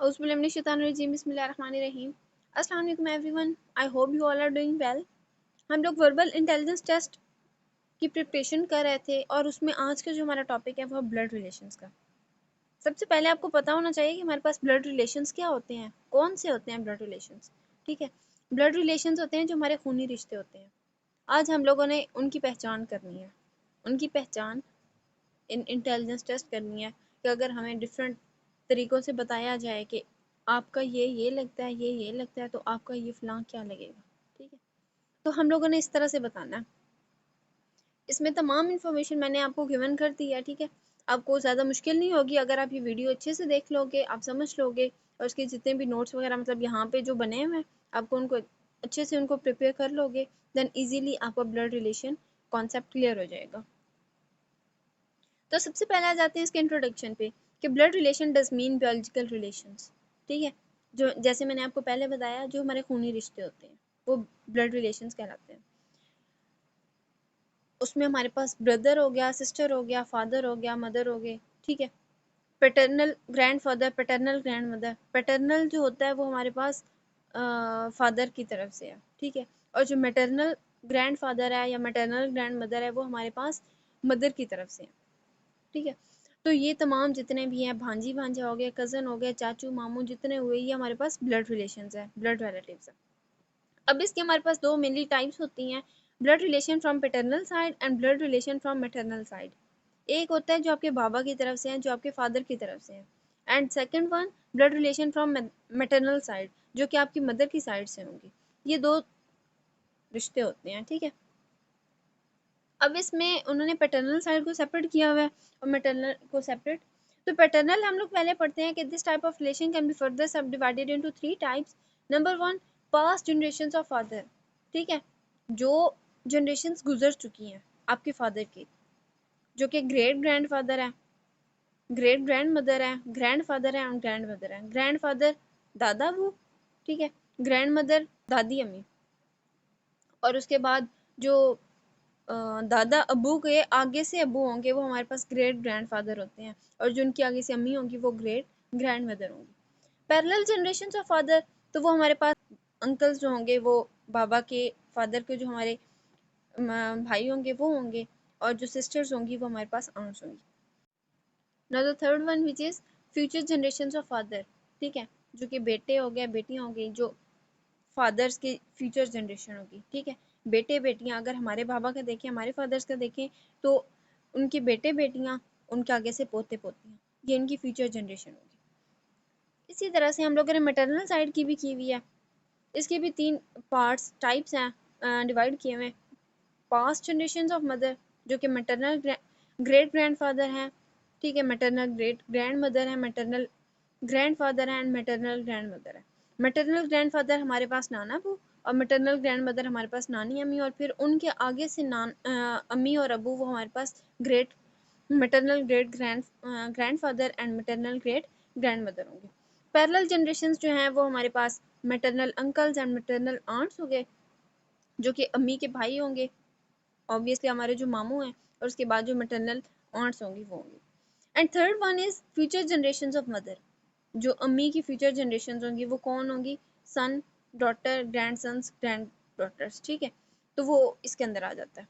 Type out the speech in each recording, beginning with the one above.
औज़ुबिल्लाहिमिनश्शैतानिर्रजीम बिस्मिल्लाहिर्रहमानिर्रहीम। अस्सलाम वालेकुम everyone, I hope you all are doing well. हम लोग वर्बल इंटेलिजेंस टेस्ट की प्रिपरेशन कर रहे थे और उसमें आज का जो हमारा टॉपिक है वो ब्लड रिलेशंस का। सबसे पहले आपको पता होना चाहिए कि हमारे पास ब्लड रिलेशंस क्या होते हैं, कौन से होते हैं ब्लड रिलेशंस। ठीक है, ब्लड रिलेशंस होते हैं जो हमारे खूनी रिश्ते होते हैं। आज हम लोगों ने उनकी पहचान करनी है, उनकी पहचान इन इंटेलिजेंस टेस्ट करनी है कि अगर हमें डिफरेंट तरीक़ों से बताया जाए कि आपका ये लगता है, ये लगता है, तो आपका ये फ़लाँ क्या लगेगा। ठीक है, तो हम लोगों ने इस तरह से बताना है। इसमें तमाम इन्फॉर्मेशन मैंने आपको गिवन कर दी है। ठीक है, आपको ज़्यादा मुश्किल नहीं होगी अगर आप ये वीडियो अच्छे से देख लोगे, आप समझ लोगे और उसके जितने भी नोट्स वगैरह मतलब यहाँ पे जो बने हुए हैं आपको उनको अच्छे से उनको प्रिपेयर कर लोगे, देन ईजीली आपका ब्लड रिलेशन कॉन्सेप्ट क्लियर हो जाएगा। तो सबसे पहले आ जाते हैं इसके इंट्रोडक्शन पे कि blood relation does mean biological relations. ठीक है, जो जैसे मैंने आपको पहले बताया जो हमारे खूनी रिश्ते होते हैं वो ब्लड रिलेशंस कहलाते हैं। उसमें हमारे पास ब्रदर हो गया, सिस्टर हो गया, फादर हो गया, मदर हो गए। ठीक है, paternal grandfather, paternal grand mother. Paternal जो होता है वो हमारे पास फादर की तरफ से है। ठीक है, और जो मैटरनल ग्रैंडफादर है या मैटरनल ग्रैंड मदर है वो हमारे पास मदर की तरफ से है। ठीक है, तो ये तमाम जितने भी हैं भांजी भांजा हो गए, कज़न हो गए, चाचू मामू जितने हुए ये हमारे पास ब्लड रिलेशंस है, ब्लड रिलेटिव्स है। अब इसके हमारे पास दो मेनली टाइप्स होती हैं, blood relation from paternal side and blood relation from maternal side. एक होता है जो आपके बाबा की तरफ से है, जो आपके फादर की तरफ से है, and second one blood relation from maternal side जो कि आपकी मदर की साइड से होंगी। ये दो रिश्ते होते हैं। ठीक है, अब इसमें उन्होंने पैटर्नल साइड को सेपरेट किया हुआ है और मैटरनल को सेपरेट। तो पैटर्नल हम लोग पहले पढ़ते हैं कि this type of relation can be further subdivided into three types. Number one, past generations of father. ठीक है, जो जनरेशंस गुजर चुकी हैं आपके फादर की, जो कि ग्रेट ग्रैंड फादर है, ग्रेट ग्रैंड मदर है, ग्रैंड फादर है और ग्रैंड मदर है। ग्रैंड फादर दादा अबू, ठीक है, ग्रैंड मदर दादी अम्मी, और उसके बाद जो दादा अबू के आगे से अबू होंगे वो हमारे पास ग्रेट ग्रैंड फादर होते हैं, और जो उनकी आगे से अम्मी होंगी वो ग्रेट ग्रैंड मदर होंगी। पैरेलल जनरेशन ऑफ फादर, तो वो हमारे पास अंकल्स जो होंगे वो बाबा के फादर के जो हमारे भाई होंगे वो होंगे, और जो सिस्टर्स होंगी वो हमारे पास आंट्स होंगी। Now the third one which is future generation of father. ठीक है, जो कि बेटे हो गए, बेटियां हो गई, जो फादर्स की फ्यूचर जनरेशन होगी। ठीक है, बेटे बेटियां अगर हमारे बाबा का देखें, हमारे फादर्स का देखें, तो उनके बेटे बेटियां, उनके आगे से पोते पोतियां, ये इनकी फ्यूचर जनरेशन होगी। इसी तरह से हम लोगों ने मैटरनल साइड की भी की हुई है। इसके भी तीन पार्ट्स टाइप्स हैं डिवाइड किए हुए। पास्ट जनरेशन ऑफ मदर जो कि मैटरनल ग्रेट ग्रैंड फादर हैं। ठीक है, मैटरनल ग्रेट ग्रैंड मदर है, मैटरनल ग्रैंड फादर है एंड मैटरनल ग्रैंड मदर है। मैटरनल ग्रैंड फादर हमारे पास नाना अबू और मैटरनल ग्रैंड मदर हमारे पास नानी अम्मी, और फिर उनके आगे से अम्मी और अबू वो हमारे पास great maternal great grandfather and maternal great grandmother होंगे। पैरेलल जनरेशंस जो हैं वो हमारे पास maternal uncles and maternal aunts हो गए, जो कि अम्मी के भाई होंगे, ऑब्वियसली हमारे जो मामू हैं, और उसके बाद जो मैटरनल आंट्स होंगी वो होंगी। And third one is future generations of mother, जो अम्मी की फ्यूचर जनरेशन होंगी वो कौन होंगी, son, daughter, grandsons, granddaughters. ठीक है, तो वो इसके अंदर आ जाता है।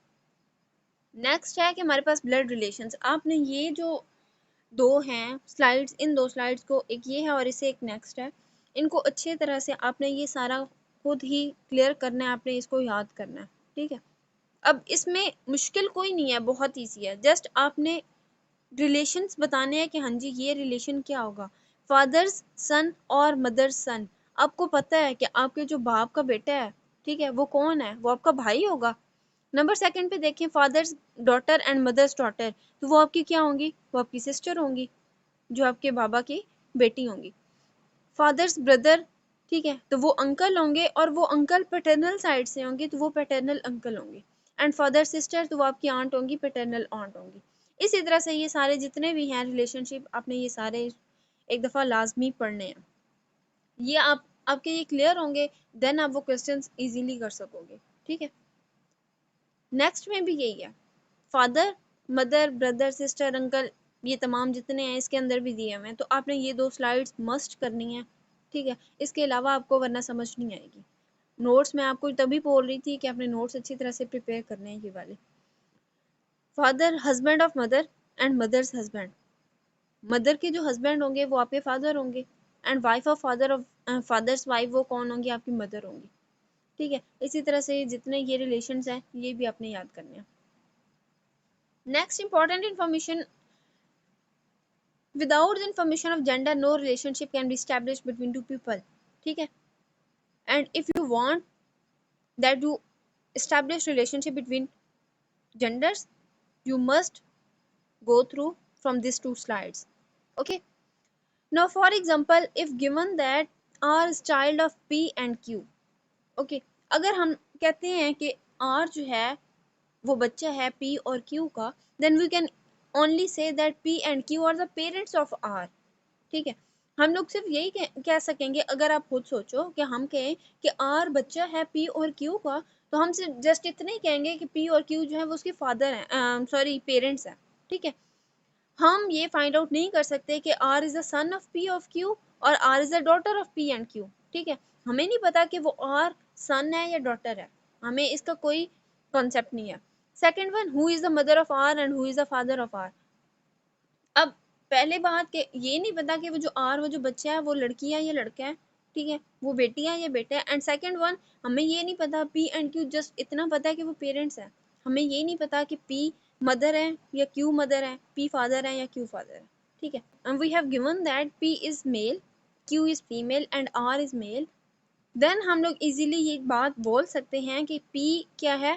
नेक्स्ट है कि हमारे पास ब्लड रिलेशंस। आपने ये जो दो हैं स्लाइड्स, इन दो स्लाइड्स को, एक ये है और इसे एक नेक्स्ट है, इनको अच्छे तरह से आपने ये सारा खुद ही क्लियर करना है, आपने इसको याद करना है। ठीक है, अब इसमें मुश्किल कोई नहीं है, बहुत ईजी है। जस्ट आपने रिलेशंस बताने हैं कि हाँ जी ये रिलेशन क्या होगा, फादर्स सन और मदर्स सन। आपको पता है कि आपके जो बाप का बेटा है, ठीक है, वो कौन है, वो आपका भाई होगा। नंबर सेकंड पे देखें, father's daughter and mother's daughter, तो वो आपकी क्या होंगी, वो आपकी सिस्टर होंगी, जो आपके बाबा की बेटी होंगी। फादर्स ब्रदर, ठीक है, तो वो अंकल होंगे, और वो अंकल पैटर्नल साइड से होंगे तो वो पैटर्नल अंकल होंगे। एंड फादर सिस्टर, तो वो आपकी आंट होंगी, पैटर्नल आंट होंगी। इसी तरह से ये सारे जितने भी हैं रिलेशनशिप, आपने ये सारे एक दफ़ा लाजमी पढ़ने हैं। ये आपके ये क्लियर होंगे, देन आप वो क्वेश्चंस इजीली कर सकोगे। ठीक है, नेक्स्ट में भी यही है, father mother brother sister uncle, ये तमाम जितने हैं इसके अंदर भी दिए हुए हैं, तो आपने ये 2 स्लाइड्स मस्ट करनी है, ठीक है। इसके अलावा आपको वरना समझ नहीं आएगी। नोट्स मैं आपको तभी बोल रही थी कि आपने नोट्स अच्छी तरह से प्रिपेयर करने हैं ये वाले। Father husband of mother and mother's husband, mother के जो हस्बैंड होंगे वो आपके फादर होंगे, and wife of father's wife वो कौन होंगी, आपकी मदर होंगी, ठीक है। इसी तरह से जितने ये रिलेशंस हैं ये भी आपने याद करने हैं। Next important information, without the information of gender no relationship can be established between two people, ठीक है। And if you want that you establish relationship between genders, you must go through from these 2 slides, okay. Now for example, if given that R is child of P and Q, okay, अगर हम कहते हैं कि R जो है वो बच्चा है P और Q का, then we can only say that P and Q are the parents of R, ठीक है। हम लोग सिर्फ यही कह सकेंगे, अगर आप खुद सोचो कि हम कहें कि आर बच्चा है पी और क्यू का, तो हम सिर्फ जस्ट इतना ही कहेंगे कि पी और क्यू जो है वो उसके फादर हैं, सॉरी पेरेंट्स हैं, ठीक है। हम ये फाइंड आउट नहीं कर सकते कि R is the son of P of Q और R is the daughter of P and Q, ठीक है। हमें नहीं पता कि वो आर सन है या डॉटर है, हमें इसका कोई कॉन्सेप्ट नहीं है। Second one, who is the mother of R and who is the father of R. अब पहले बात के ये नहीं पता कि वो जो आर वो जो बच्चा है वो लड़की है या लड़का है, ठीक है, वो बेटी है या बेटा है। एंड सेकंड वन, हमें ये नहीं पता पी एंड क्यू, जस्ट इतना पता है कि वो पेरेंट्स हैं। हमें ये नहीं पता कि पी मदर है या क्यू मदर है, पी फादर है या क्यू फादर है, ठीक है। And we have given that P is male, Q is female and R is male. Then हम लोग इजीली ये बात बोल सकते हैं कि पी क्या है,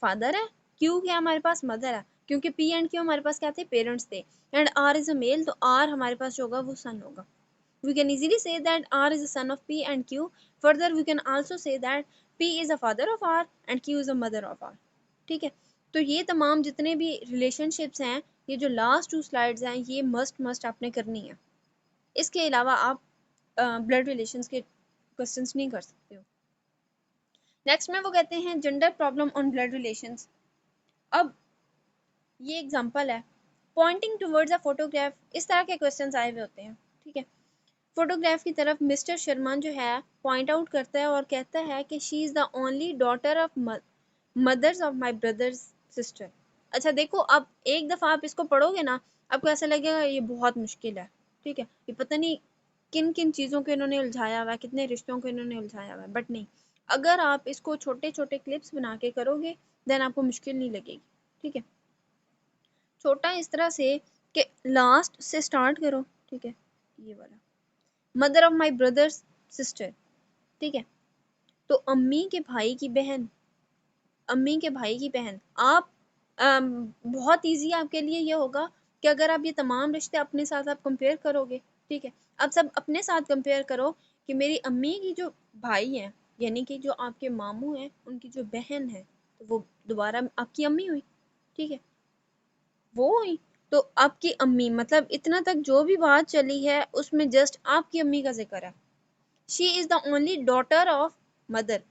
फादर है, क्यू क्या हमारे पास मदर है, क्योंकि पी एंड क्यू हमारे पास क्या थे, पेरेंट्स थे। And R is a male, तो आर हमारे पास जो होगा वो सन होगा। We can easily say that R is a son of P and Q. Further we can also say that P is a father of R and Q is a mother of R, ठीक है। तो ये तमाम जितने भी relationships हैं, ये जो लास्ट 2 स्लाइड्स हैं, ये मस्ट आपने करनी है। इसके अलावा आप ब्लड रिलेशंस के क्वेश्चंस नहीं कर सकते हो। नेक्स्ट में वो कहते हैं gender problem on blood relations. अब ये एग्जांपल है, पॉइंटिंग टुवर्ड्स अ फोटोग्राफ, इस तरह के क्वेश्चंस आए हुए होते हैं, ठीक है। फोटोग्राफ की तरफ मिस्टर शर्मा जो है पॉइंट आउट करता है और कहता है कि she is the only daughter of mother's of my brother's sister. अच्छा देखो, अब एक दफा आप इसको पढ़ोगे ना, आपको ऐसा लगेगा ये बहुत मुश्किल है, ठीक है, ये पता नहीं किन किन चीज़ों को इन्होंने उलझाया हुआ है, कितने रिश्तों को इन्होंने उलझाया हुआ है, बट नहीं, अगर आप इसको छोटे छोटे क्लिप्स बना के करोगे देन आपको मुश्किल नहीं लगेगी, ठीक है। छोटा इस तरह से कि लास्ट से स्टार्ट करो, ठीक है, ये वाला mother of my brothers sister, ठीक है। तो अम्मी के भाई की बहन, अम्मी के भाई की बहन, आप बहुत इजी आपके लिए ये होगा कि अगर आप ये तमाम रिश्ते अपने साथ आप कंपेयर करोगे, ठीक है, आप सब अपने साथ कंपेयर करो कि मेरी अम्मी की जो भाई हैं, यानी कि जो आपके मामू हैं, उनकी जो बहन है, तो वो दोबारा आपकी अम्मी हुई, ठीक है, वो हुई। तो आपकी अम्मी मतलब इतना तक जो भी बात चली है उसमें जस्ट आपकी अम्मी का जिक्र है। She is the only daughter of mother.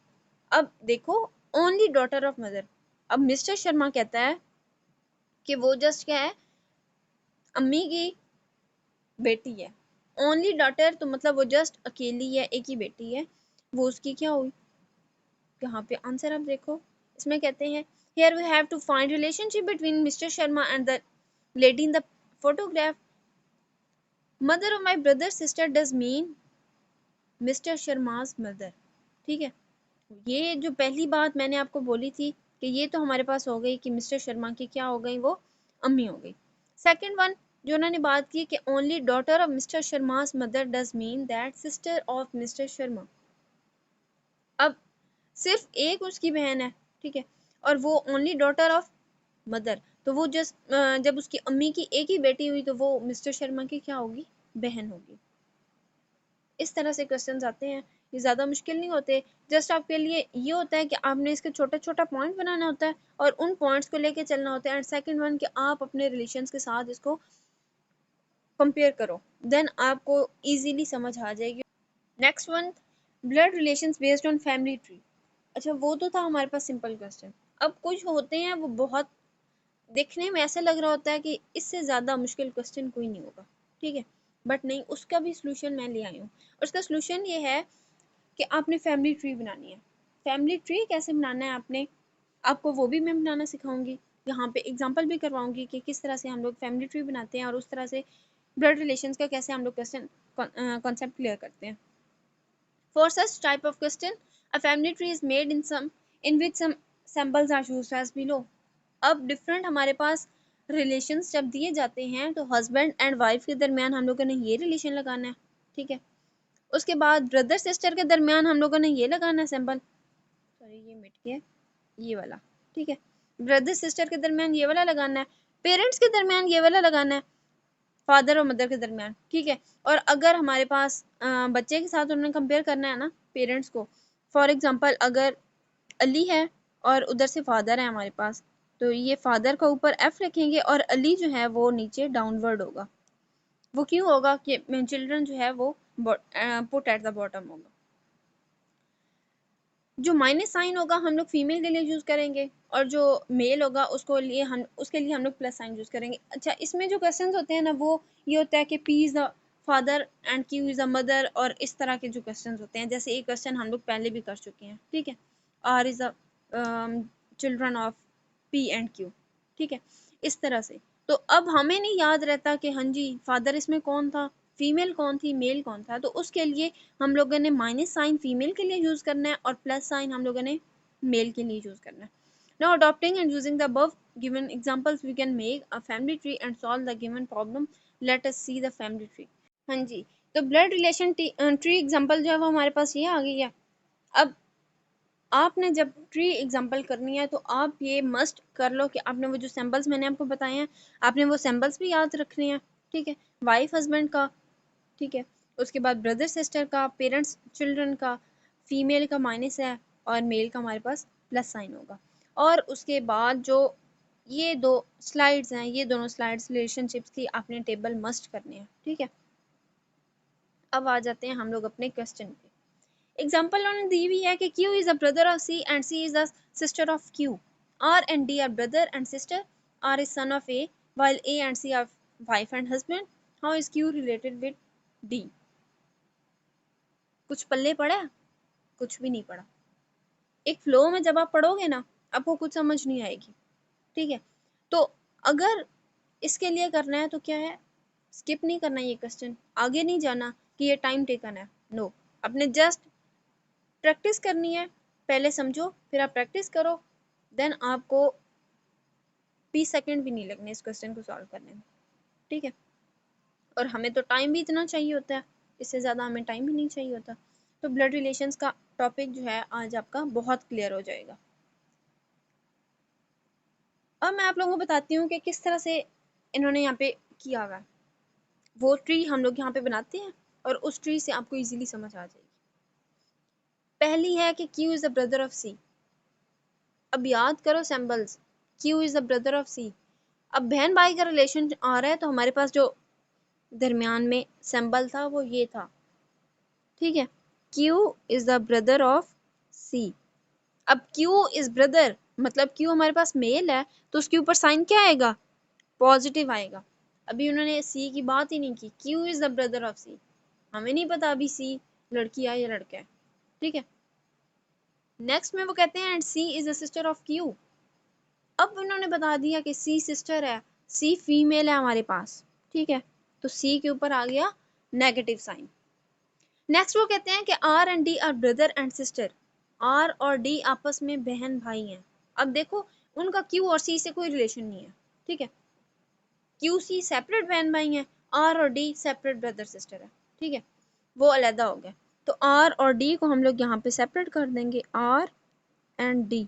अब देखो, ओनली डॉटर ऑफ मदर। अब मिस्टर शर्मा कहता है कि वो जस्ट क्या है, अम्मी की बेटी है। ओनली डॉटर तो मतलब वो जस्ट अकेली है, एक ही बेटी है, वो उसकी क्या हुई। यहाँ पे आंसर आप देखो, इसमें कहते हैं here we have to find relationship between Mr. Sharma and the lady in the photograph. Mother of my brother's sister does mean Mr. Sharma's mother, ठीक है। ये जो पहली बात मैंने आपको बोली थी कि ये तो हमारे पास हो गई कि मिस्टर शर्मा की क्या हो गई, वो अम्मी हो गई। सेकंड वन जो उन्होंने बात की कि only daughter of mister Sharma's mother does mean that sister of mister Sharma. अब सिर्फ एक उसकी बहन है, ठीक है, और वो ओनली डॉटर ऑफ मदर, तो वो जस्ट जब उसकी अम्मी की एक ही बेटी हुई तो वो मिस्टर शर्मा की क्या होगी, बहन होगी। इस तरह से क्वेश्चंस आते हैं, ये ज़्यादा मुश्किल नहीं होते। जस्ट आपके लिए ये होता है कि आपने इसके छोटा छोटा पॉइंट बनाना होता है और उन पॉइंट्स को लेके चलना होता है। एंड सेकंड वन कि आप अपने रिलेशंस के साथ इसको कंपेयर करो, देन आपको इजीली समझ आ जाएगी। Next one, blood relations based on family tree. अच्छा वो तो था हमारे पास सिंपल क्वेश्चन। अब कुछ होते हैं वो बहुत देखने में ऐसे लग रहा होता है कि इससे ज़्यादा मुश्किल क्वेश्चन कोई नहीं होगा, ठीक है, बट नहीं, उसका भी सोल्यूशन मैं ले आई हूँ। और उसका सोल्यूशन ये है कि आपने फैमिली ट्री बनानी है। फैमिली ट्री कैसे बनाना है आपने, आपको वो भी मैं बनाना सिखाऊंगी, यहाँ पे एग्जांपल भी करवाऊंगी कि किस तरह से हम लोग फैमिली ट्री बनाते हैं और उस तरह से ब्लड रिलेशंस का कैसे हम लोग क्वेश्चन कॉन्सेप्ट क्लियर करते हैं। For such type of question, a family tree is made in which some symbols are used as below. अब डिफरेंट हमारे पास रिलेशंस जब दिए जाते हैं तो हस्बैंड एंड वाइफ के दरमियान हम लोगों ने ये रिलेशन लगाना है, ठीक है। उसके बाद ब्रदर सिस्टर के दरमियान हम लोगों ने ये लगाना है सिंबल, सॉरी ये मिट गया, ये वाला, ठीक है। ब्रदर सिस्टर के दरमियान ये वाला लगाना है, पेरेंट्स के दरमियान ये वाला लगाना है, फादर और मदर के दरमियान, ठीक है। और अगर हमारे पास बच्चे के साथ उन्होंने कंपेयर करना है ना पेरेंट्स को, फॉर एग्जांपल अगर अली है और उधर से फादर है हमारे पास, तो ये फादर का ऊपर एफ रखेंगे और अली जो है वो नीचे डाउनवर्ड होगा। वो क्यों होगा कि चिल्ड्रन जो है वो पुट एट द बॉटम होगा। जो माइनस साइन होगा हम लोग फीमेल के लिए यूज करेंगे और जो मेल होगा उसके लिए हम लोग प्लस साइन यूज करेंगे। अच्छा, इसमें जो क्वेश्चंस होते हैं ना वो ये होता है कि P is the father and Q is the mother, और इस तरह के जो क्वेश्चंस होते हैं, जैसे एक क्वेश्चन हम लोग पहले भी कर चुके हैं, ठीक है, R is the children of P and Q, ठीक है, इस तरह से। तो अब हमें नहीं याद रहता कि हाँ जी फादर इसमें कौन था, फीमेल कौन थी, मेल कौन था, तो उसके लिए हम लोगों ने माइनस साइन फीमेल के लिए यूज करना है और प्लस साइन हम लोगों ने मेल के लिए यूज करना है। Now adopting and using the above given examples we can make a family tree and solve the given problem. Let us see the family tree. हाँ जी, तो ब्लड रिलेशन ट्री एग्जांपल जो है वो हमारे पास ये आ गई है। अब आपने जब ट्री एग्जांपल करनी है तो आप ये मस्ट कर लो कि आपने वो जो सिंबल्स मैंने आपको बताए हैं, आपने वो सिंबल्स भी याद रखने हैं, ठीक है, वाइफ हस्बैंड का, ठीक है, उसके बाद ब्रदर सिस्टर का, पेरेंट्स चिल्ड्रन का, फीमेल का माइनस है और मेल का हमारे पास प्लस साइन होगा। और उसके बाद जो ये दो स्लाइड्स हैं, ये दोनों स्लाइड्स रिलेशनशिप्स की आपने टेबल मस्ट करनी है, ठीक है। अब आ जाते हैं हम लोग अपने क्वेश्चन पे। एग्जाम्पल उन्होंने दी हुई है कि Q is a brother of C and C is a sister of Q. R and D are brother and sister. R is son of A while A and C are wife and husband. How is Q related with D? कुछ पल्ले पड़ा? कुछ भी नहीं पड़ा। एक flow में जब आप पढ़ोगे ना आपको कुछ समझ नहीं आएगी, ठीक है। तो अगर इसके लिए करना है तो क्या है, स्किप नहीं करना ये क्वेश्चन, आगे नहीं जाना कि ये टाइम टेकन है, नो, अपने जस्ट प्रैक्टिस करनी है। पहले समझो फिर आप प्रैक्टिस करो, देन आपको 20 सेकंड भी नहीं लगने इस क्वेश्चन को सॉल्व करने में, ठीक है। और हमें तो टाइम भी इतना चाहिए होता है, इससे ज़्यादा हमें टाइम भी नहीं चाहिए होता। तो ब्लड रिलेशंस का टॉपिक जो है आज आपका बहुत क्लियर हो जाएगा। अब मैं आप लोगों को बताती हूँ कि किस तरह से इन्होंने यहाँ पे किया हुआ है। वो ट्री हम लोग यहाँ पे बनाते हैं और उस ट्री से आपको इजीली समझ आ जाएगी। पहली है कि Q is the brother of C। अब याद करो symbols, Q is the brother of C। अब बहन भाई का रिलेशन आ रहा है तो हमारे पास जो दरमियान में सिंबल था वो ये था, ठीक है, Q is the brother of C। अब Q इज ब्रदर मतलब Q हमारे पास मेल है तो उसके ऊपर साइन क्या आएगा, पॉजिटिव आएगा। अभी उन्होंने C की बात ही नहीं की, Q is the brother of C, हमें नहीं पता अभी C लड़की है या लड़का है, ठीक है। नेक्स्ट में वो कहते हैं and C is the sister of Q। अब उन्होंने बता दिया कि C सिस्टर है, C फीमेल है हमारे पास, ठीक है, तो C के ऊपर आ गया नेगेटिव साइन। नेक्स्ट वो कहते हैं कि R and D are brother and sister. R और D आपस में बहन भाई हैं। अब देखो उनका Q और C से कोई रिलेशन नहीं है, ठीक है, Q C सेपरेट बहन भाई हैं, R और D सेपरेट ब्रदर सिस्टर है, ठीक है, वो अलग हो गए। तो R और D को हम लोग यहाँ पे सेपरेट कर देंगे, R एंड D,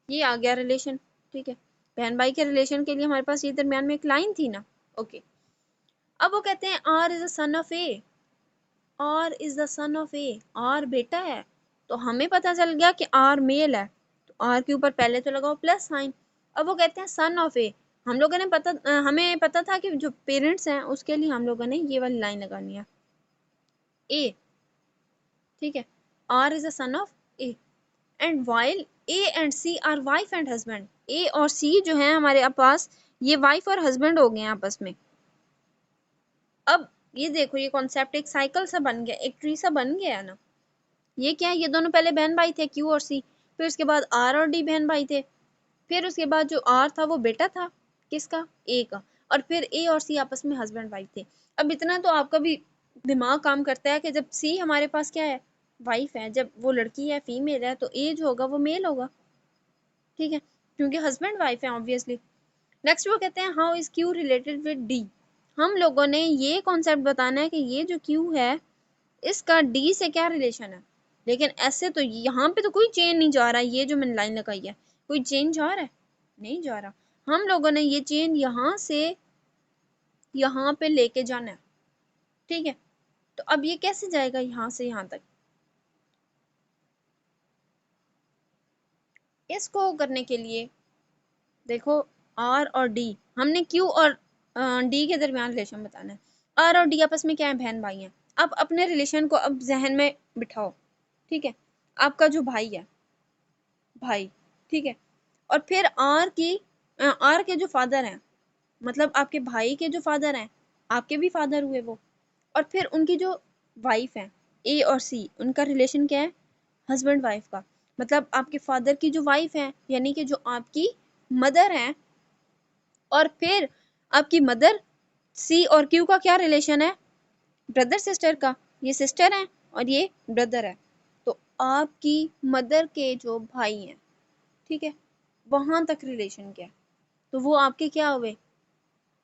ये आ गया रिलेशन, ठीक है। बहन भाई के रिलेशन के लिए हमारे पास ये दरमियान में एक लाइन थी ना, ओके। अब वो कहते हैं R is the son of A, R is the son of A, R बेटा है, तो हमें पता चल गया कि आर मेल है, तो आर के ऊपर पहले तो लगाओ प्लस साइन। अब वो कहते हैं सन ऑफ ए, हम लोगों ने हमें पता था कि जो पेरेंट्स हैं उसके लिए हम लोगों ने ये वाली लाइन लगानी है, ए, ठीक है, R is the son of A. And while A and C are wife and husband. A और सी जो है हमारे पास, ये वाइफ और हस्बैंड हो गए हैं आपस में। अब ये देखो, ये कॉन्सेप्ट एक साइकिल सा बन गया, एक ट्री सा बन गया ना। ये क्या है, ये दोनों पहले बहन भाई थे, क्यू और सी, फिर उसके बाद आर और डी बहन भाई थे, फिर उसके बाद जो आर था वो बेटा था किसका, ए का, और फिर ए और सी आपस में हस्बैंड वाइफ थे। अब इतना तो आपका भी दिमाग काम करता है कि जब सी हमारे पास क्या है, वाइफ है, जब वो लड़की है, फीमेल है, तो ए जो होगा वो मेल होगा, ठीक है, क्योंकि हस्बैंड वाइफ है ऑब्वियसली। नेक्स्ट वो कहते हैं how is Q related with D. हम लोगों ने ये कॉन्सेप्ट बताना है कि ये जो क्यू है इसका डी से क्या रिलेशन है। लेकिन ऐसे तो यहाँ पे तो कोई चेन नहीं जा रहा, ये जो मैंने लाइन लगाई है, कोई चेन जा रहा है, नहीं जा रहा। हम लोगों ने ये चेन यहाँ से यहाँ पे लेके जाना है, ठीक है। तो अब ये कैसे जाएगा यहाँ से यहाँ तक, इसको करने के लिए देखो, आर और डी, हमने क्यू और डी के दरमियान रिलेशन बताना है। आर और डी आपस में क्या है, बहन भाई हैं। अब अपने रिलेशन को अब जहन में बिठाओ, ठीक है। आपका जो भाई है, भाई, ठीक है, और फिर आर के जो फादर हैं, मतलब आपके भाई के जो फादर हैं, आपके भी फादर हुए वो, और फिर उनकी जो वाइफ है, ए और सी, उनका रिलेशन क्या है, हस्बैंड वाइफ का। मतलब आपके फादर की जो वाइफ है, यानी कि जो आपकी मदर है, और फिर आपकी मदर, सी और क्यू का क्या रिलेशन है, ब्रदर सिस्टर का। ये सिस्टर है और ये ब्रदर है। तो आपकी मदर के जो भाई हैं, ठीक है, वहां तक रिलेशन क्या है, तो वो आपके क्या हुए।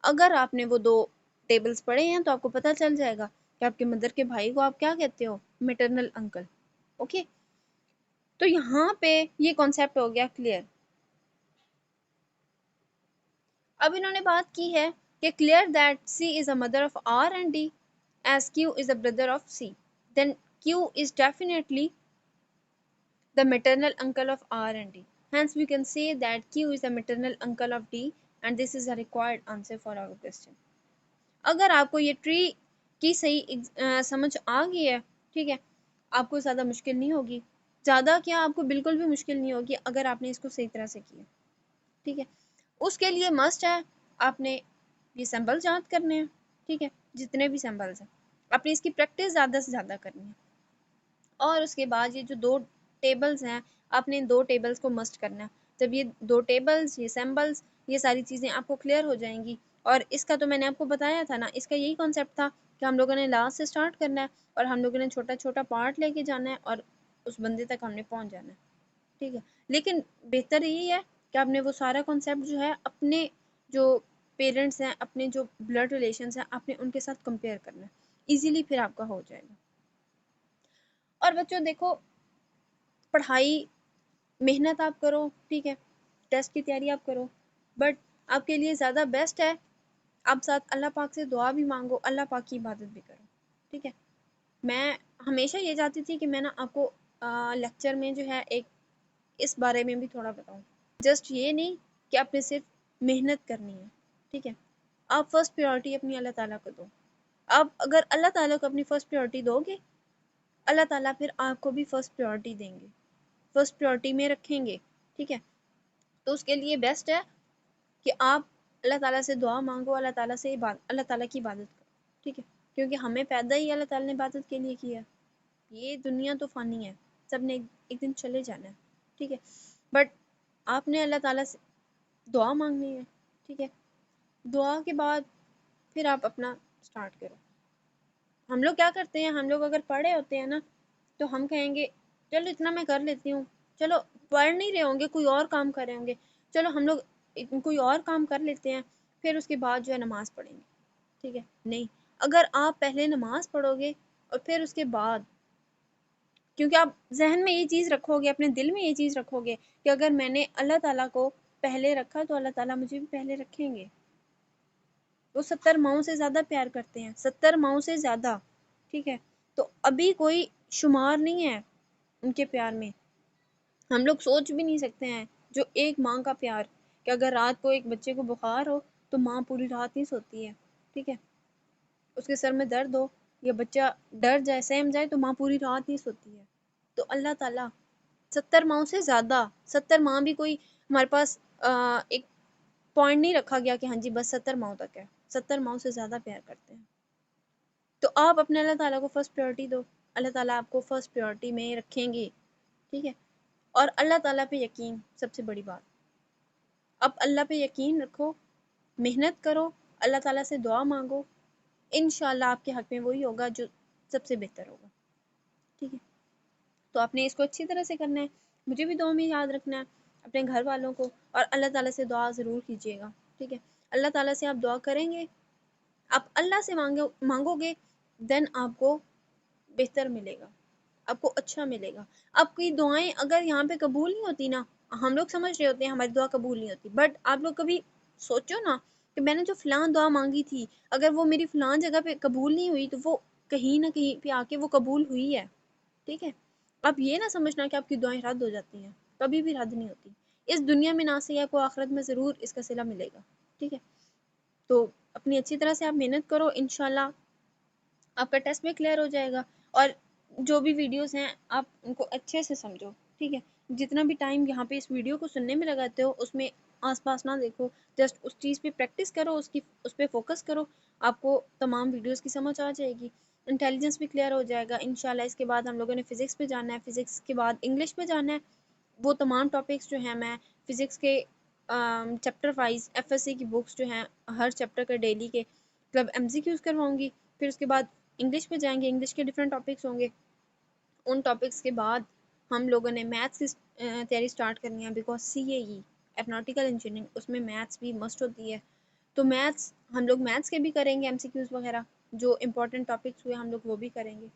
अगर आपने वो दो टेबल्स पढ़े हैं तो आपको पता चल जाएगा कि आपके मदर के भाई को आप क्या कहते हो, मेटरनल अंकल। ओके, तो यहाँ पे ये कॉन्सेप्ट हो गया क्लियर। अब इन्होंने बात की है कि clear that C is a mother of R and D as Q is a brother of C, then Q is definitely the maternal uncle of R and D. Hence, we can say that Q is the maternal uncle of D, and this is a required answer for our question. अगर आपको ये tree की सही समझ आ गई है, ठीक है, आपको ज़्यादा मुश्किल नहीं होगी, ज़्यादा क्या, आपको बिल्कुल भी मुश्किल नहीं होगी अगर आपने इसको सही तरह से किया, ठीक है। उसके लिए मस्ट है आपने ये सिंबल याद करने हैं, ठीक है, जितने भी सिंबल्स हैं आपने इसकी प्रैक्टिस ज़्यादा से ज़्यादा करनी है। और उसके बाद ये जो दो टेबल्स हैं, आपने इन दो टेबल्स को मस्ट करना है। जब ये दो टेबल्स, ये सिंबल्स, ये सारी चीज़ें आपको क्लियर हो जाएंगी, और इसका तो मैंने आपको बताया था ना, इसका यही कॉन्सेप्ट था कि हम लोगों ने लास्ट से स्टार्ट करना है और हम लोगों ने छोटा छोटा पार्ट लेके जाना है और उस बंदे तक हमने पहुंच जाना है, ठीक है। लेकिन बेहतर यही है कि आपने वो सारा कॉन्सेप्ट जो है अपने जो पेरेंट्स हैं, अपने जो ब्लड रिलेशंस हैं, आपने उनके साथ कंपेयर करना है, इजीली फिर आपका हो जाएगा। और बच्चों देखो, पढ़ाई, मेहनत आप करो, ठीक है, टेस्ट की तैयारी आप करो, बट आपके लिए ज़्यादा बेस्ट है आप साथ अल्लाह पाक से दुआ भी मांगो, अल्लाह पाक की इबादत भी करो, ठीक है। मैं हमेशा ये चाहती थी कि मैं ना आपको लेक्चर में जो है एक इस बारे में भी थोड़ा बताऊं। जस्ट ये नहीं कि आपने सिर्फ मेहनत करनी है, ठीक है, आप फर्स्ट प्रायोरिटी अपनी अल्लाह ताला को दो। आप अगर अल्लाह ताला को अपनी फर्स्ट प्रायोरिटी दोगे, अल्लाह ताला फिर आपको भी फर्स्ट प्रायोरिटी देंगे, फर्स्ट प्रायोरिटी में रखेंगे, ठीक है। तो उसके लिए बेस्ट है कि आप अल्लाह ताला से दुआ मांगो, अल्लाह ताला से अल्लाह ताला की इबादत करो, ठीक है, क्योंकि हमें पैदा ही अल्लाह ताला ने इबादत के लिए किया। ये दुनिया तो फ़ानी है, सब ने एक दिन चले जाना है, ठीक है, बट आपने अल्लाह ताला से दुआ मांगनी है, ठीक है। दुआ के बाद फिर आप अपना स्टार्ट करो। हम लोग क्या करते हैं, हम लोग अगर पढ़े होते हैं ना, तो हम कहेंगे चलो इतना मैं कर लेती हूँ, चलो पढ़ नहीं रहे होंगे, कोई और काम कर रहे होंगे, चलो हम लोग कोई और काम कर लेते हैं, फिर उसके बाद जो है नमाज पढ़ेंगे, ठीक है। नहीं, अगर आप पहले नमाज पढ़ोगे और फिर उसके बाद, क्योंकि आप जहन में ये चीज़ रखोगे, अपने दिल में ये चीज़ रखोगे कि अगर मैंने अल्लाह ताला को पहले रखा तो अल्लाह ताला मुझे भी पहले रखेंगे। वो 70 माओं से ज़्यादा प्यार करते हैं, 70 माओं से ज़्यादा, ठीक है। तो अभी कोई शुमार नहीं है उनके प्यार में, हम लोग सोच भी नहीं सकते हैं जो एक माँ का प्यार, कि अगर रात को एक बच्चे को बुखार हो तो माँ पूरी रात नहीं सोती है, ठीक है, उसके सर में दर्द हो या बच्चा डर जाए, सहम जाए, तो माँ पूरी रात नहीं सोती है। तो अल्लाह ताला 70 माहों से ज़्यादा, 70 माह भी कोई हमारे पास एक पॉइंट नहीं रखा गया कि हाँ जी बस 70 माहों तक है, 70 माहों से ज़्यादा प्यार करते हैं। तो आप अपने अल्लाह ताला को फर्स्ट प्रायोरिटी दो, अल्लाह ताला आपको फर्स्ट प्रायोरिटी में रखेंगे, ठीक है। और अल्लाह ताला पे यकीन सबसे बड़ी बात, अब अल्लाह पे यकीन रखो, मेहनत करो, अल्लाह ताला से दुआ मांगो, इंशाल्लाह आपके हक में वही होगा जो सबसे बेहतर होगा, ठीक है। तो आपने इसको अच्छी तरह से करना है, मुझे भी दुआ में याद रखना है, अपने घर वालों को, और अल्लाह ताला से दुआ ज़रूर कीजिएगा, ठीक है। अल्लाह ताला से आप दुआ करेंगे, आप अल्लाह से मांगोगे, देन आपको बेहतर मिलेगा, आपको अच्छा मिलेगा। आपकी दुआएं अगर यहाँ पे कबूल नहीं होती ना, हम लोग समझ रहे होते हैं हमारी दुआ कबूल नहीं होती, बट आप लोग कभी सोचो ना कि मैंने जो फलां दुआ मांगी थी, अगर वो मेरी फलां जगह पे कबूल नहीं हुई तो वो कहीं ना कहीं पे आके वो कबूल हुई है, ठीक है। आप ये ना समझना कि आपकी दुआएं रद्द हो जाती हैं, कभी भी रद्द नहीं होती। इस दुनिया में ना सही आपको आखिरत में ज़रूर इसका सिला मिलेगा, ठीक है। तो अपनी अच्छी तरह से आप मेहनत करो, इंशाल्लाह आपका टेस्ट भी क्लियर हो जाएगा। और जो भी वीडियोस हैं आप उनको अच्छे से समझो, ठीक है। जितना भी टाइम यहाँ पे इस वीडियो को सुनने में लगाते हो उसमें आसपास ना देखो, जस्ट उस चीज़ पे प्रैक्टिस करो, उसकी उस पर फोकस करो, आपको तमाम वीडियोस की समझ आ जाएगी, इंटेलिजेंस भी क्लियर हो जाएगा इंशाल्लाह। इसके बाद हम लोगों ने फ़िज़िक्स पे जाना है, फ़िज़िक्स के बाद इंग्लिश पे जाना है। वो तमाम टॉपिक्स जो हैं मैं फ़िज़िक्स के चैप्टर वाइज एफएससी की बुक्स जो हैं हर चैप्टर के डेली के मतलब एमसीक्यूज़ करवाऊंगी। फिर उसके बाद इंग्लिश पे जाएंगे, इंग्लिश के डिफरेंट टॉपिक्स होंगे, उन टॉपिक्स के बाद हम लोगों ने मैथ्स की तैयारी स्टार्ट करनी है, बिकॉज सीएई एरोनॉटिकल इंजीनियरिंग उसमें मैथ्स भी मस्ट होती है। तो मैथ्स हम लोग मैथ्स के भी करेंगे, एमसीक्यूज़ वगैरह जो इंपॉर्टेंट टॉपिक्स हुए हम लोग वो भी करेंगे,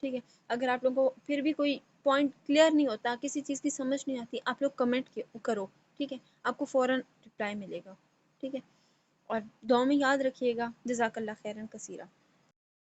ठीक है। अगर आप लोगों को फिर भी कोई पॉइंट क्लियर नहीं होता, किसी चीज़ की समझ नहीं आती, आप लोग कमेंट करो, ठीक है, आपको फ़ौरन रिप्लाई मिलेगा, ठीक है। और दुआ में याद रखिएगा, जज़ाकल्लाह खैरन कसीरा।